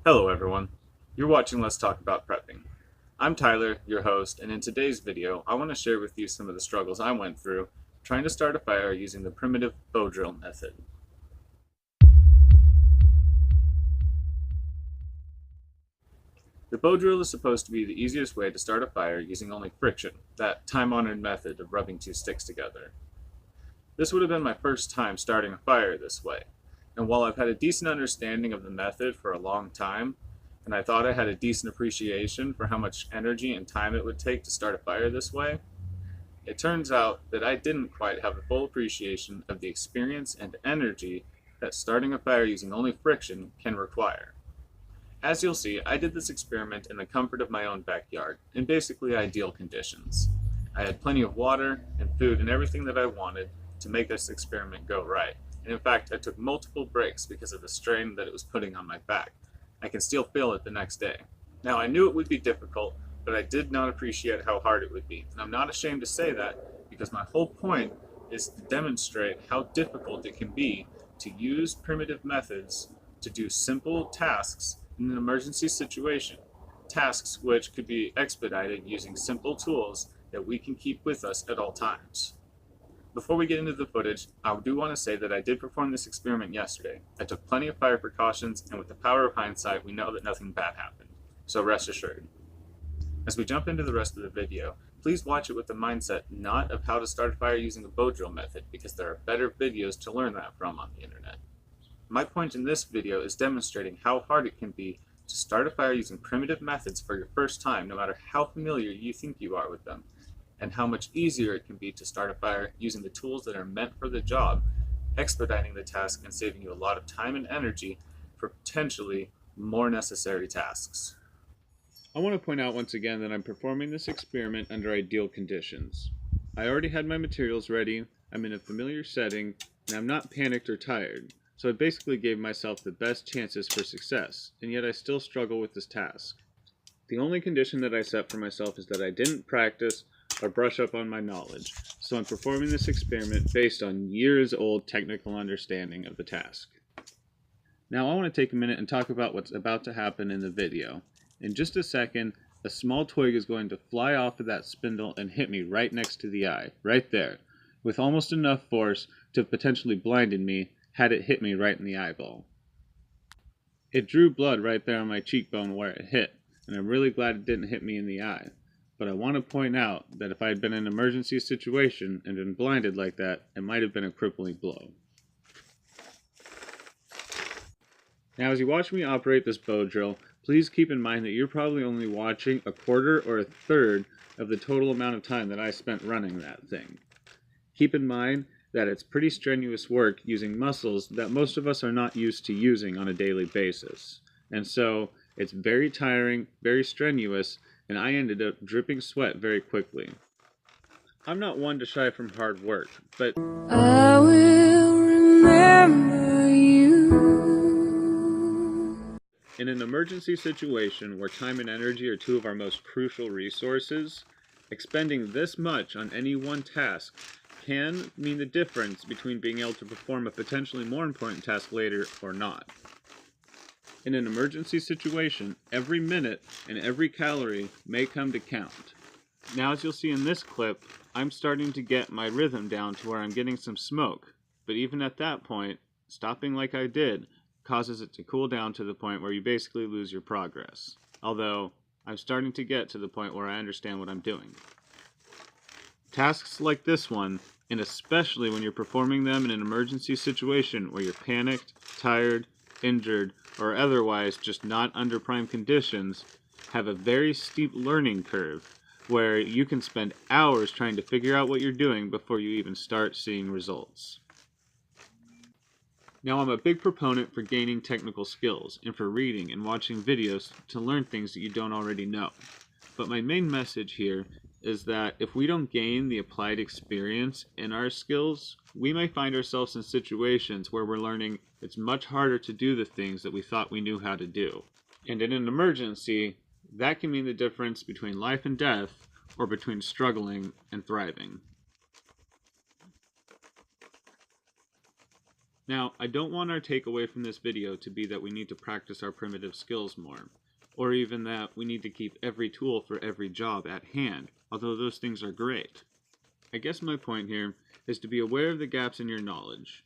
Hello everyone, you're watching Let's Talk About Prepping. I'm Tyler, your host, and in today's video I want to share with you some of the struggles I went through trying to start a fire using the primitive bow drill method. The bow drill is supposed to be the easiest way to start a fire using only friction, that time-honored method of rubbing two sticks together. This would have been my first time starting a fire this way, and while I've had a decent understanding of the method for a long time, and I thought I had a decent appreciation for how much energy and time it would take to start a fire this way, it turns out that I didn't quite have the full appreciation of the experience and energy that starting a fire using only friction can require. As you'll see, I did this experiment in the comfort of my own backyard, in basically ideal conditions. I had plenty of water and food and everything that I wanted to make this experiment go right. And in fact, I took multiple breaks because of the strain that it was putting on my back. I can still feel it the next day. Now, I knew it would be difficult, but I did not appreciate how hard it would be. And I'm not ashamed to say that because my whole point is to demonstrate how difficult it can be to use primitive methods to do simple tasks in an emergency situation. Tasks which could be expedited using simple tools that we can keep with us at all times. Before we get into the footage, I do want to say that I did perform this experiment yesterday. I took plenty of fire precautions, and with the power of hindsight, we know that nothing bad happened. So rest assured. As we jump into the rest of the video, please watch it with the mindset not of how to start a fire using a bow drill method, because there are better videos to learn that from on the internet. My point in this video is demonstrating how hard it can be to start a fire using primitive methods for your first time, no matter how familiar you think you are with them, and how much easier it can be to start a fire using the tools that are meant for the job, expediting the task and saving you a lot of time and energy for potentially more necessary tasks. I want to point out once again that I'm performing this experiment under ideal conditions. I already had my materials ready, I'm in a familiar setting, and I'm not panicked or tired, so I basically gave myself the best chances for success, and yet I still struggle with this task. The only condition that I set for myself is that I didn't practice or brush up on my knowledge, so I'm performing this experiment based on years-old technical understanding of the task. Now I want to take a minute and talk about what's about to happen in the video. In just a second, a small twig is going to fly off of that spindle and hit me right next to the eye, right there, with almost enough force to have potentially blinded me had it hit me right in the eyeball. It drew blood right there on my cheekbone where it hit, and I'm really glad it didn't hit me in the eye. But I want to point out that if I had been in an emergency situation and been blinded like that, it might have been a crippling blow. Now as you watch me operate this bow drill, please keep in mind that you're probably only watching a quarter or a third of the total amount of time that I spent running that thing. Keep in mind that it's pretty strenuous work using muscles that most of us are not used to using on a daily basis. And so it's very tiring, very strenuous, and I ended up dripping sweat very quickly. I'm not one to shy from hard work, but I will remember you. In an emergency situation where time and energy are two of our most crucial resources, expending this much on any one task can mean the difference between being able to perform a potentially more important task later or not. In an emergency situation, every minute and every calorie may come to count. Now, as you'll see in this clip, I'm starting to get my rhythm down to where I'm getting some smoke, but even at that point, stopping like I did causes it to cool down to the point where you basically lose your progress. Although, I'm starting to get to the point where I understand what I'm doing. Tasks like this one, and especially when you're performing them in an emergency situation where you're panicked, tired, injured, or otherwise just not under prime conditions, have a very steep learning curve where you can spend hours trying to figure out what you're doing before you even start seeing results. Now, I'm a big proponent for gaining technical skills and for reading and watching videos to learn things that you don't already know. But my main message here is that if we don't gain the applied experience in our skills, we may find ourselves in situations where we're learning it's much harder to do the things that we thought we knew how to do. And in an emergency, that can mean the difference between life and death, or between struggling and thriving. Now, I don't want our takeaway from this video to be that we need to practice our primitive skills more, or even that we need to keep every tool for every job at hand, although those things are great. I guess my point here is to be aware of the gaps in your knowledge,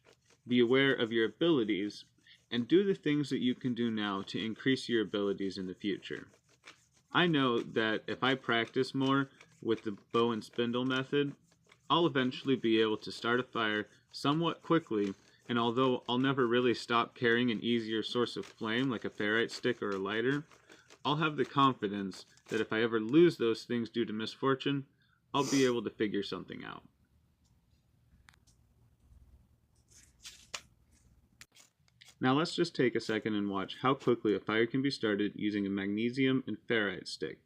be aware of your abilities, and do the things that you can do now to increase your abilities in the future. I know that if I practice more with the bow and spindle method, I'll eventually be able to start a fire somewhat quickly, and although I'll never really stop carrying an easier source of flame like a ferrite stick or a lighter, I'll have the confidence that if I ever lose those things due to misfortune, I'll be able to figure something out. Now let's just take a second and watch how quickly a fire can be started using a magnesium and ferrite stick.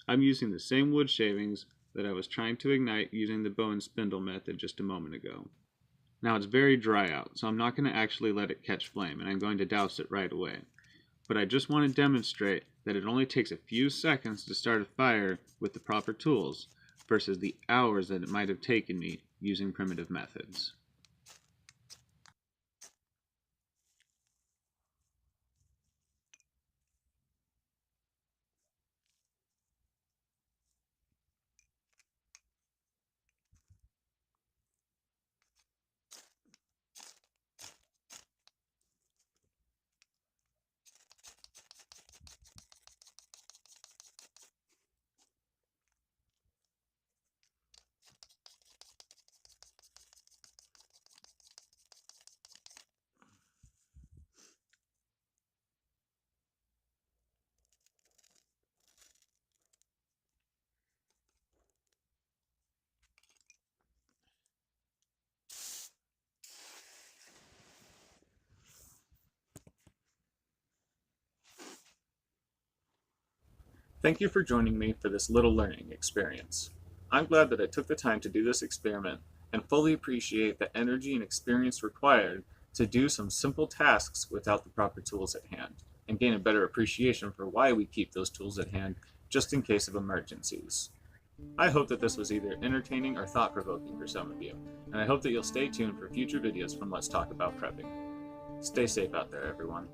I'm using the same wood shavings that I was trying to ignite using the bow and spindle method just a moment ago. Now it's very dry out, so I'm not going to actually let it catch flame, and I'm going to douse it right away. But I just want to demonstrate that it only takes a few seconds to start a fire with the proper tools, versus the hours that it might have taken me using primitive methods. Thank you for joining me for this little learning experience. I'm glad that I took the time to do this experiment and fully appreciate the energy and experience required to do some simple tasks without the proper tools at hand, and gain a better appreciation for why we keep those tools at hand just in case of emergencies. I hope that this was either entertaining or thought-provoking for some of you, and I hope that you'll stay tuned for future videos from Let's Talk About Prepping. Stay safe out there, everyone.